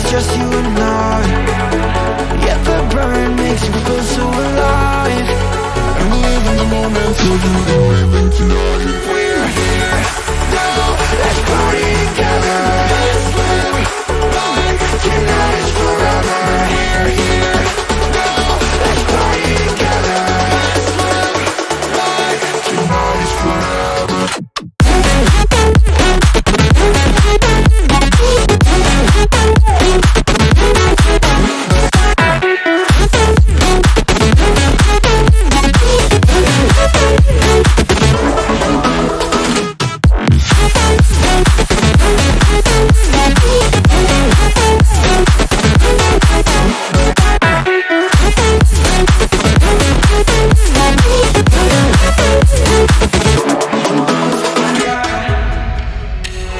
it's just you and I. Yet the burn makes you feel so alive. And we live in the moment, so you can live in tonight. We're here now, let's party together. Let's live like tonight is forever. Here, here now, let's party together. Let's live like tonight is forever.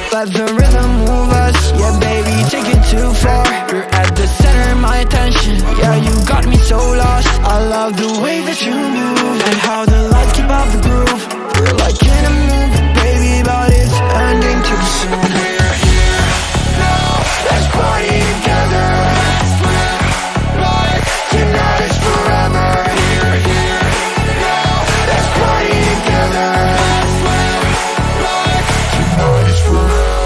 Let the rhythm move us, yeah baby, take it too far. You're at the center of my attention, yeah you got me so lost. I love the way that you move, and how the lights keep up the groove. We're like in a movie, baby, but it's ending too soon. Here, here, now, let's party together. Let's live like tonight is forever. Here, here, now, let's party together. Let's live like tonight is forever.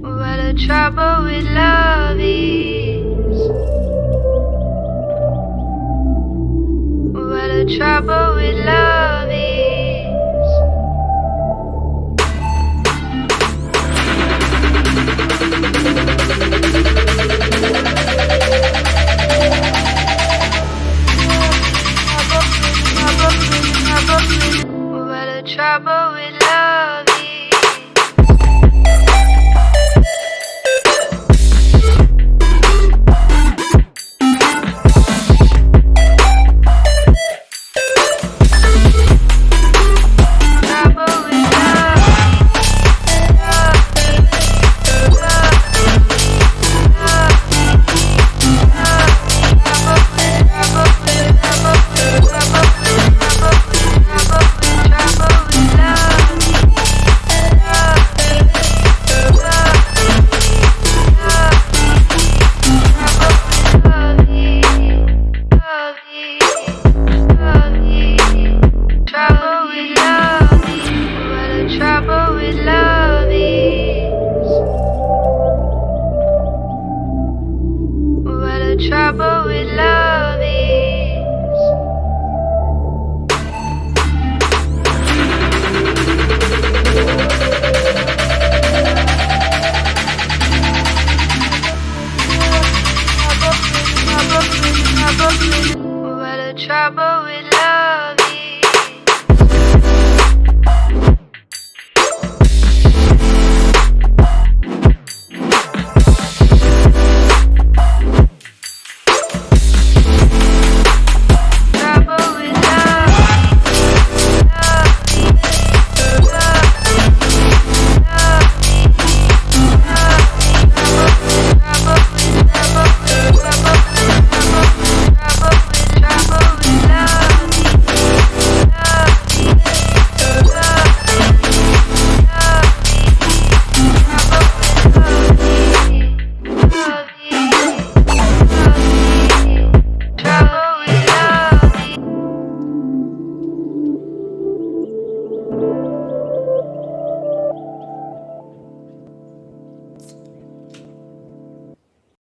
What the trouble with love is. What the trouble with love is. What the trouble with love is.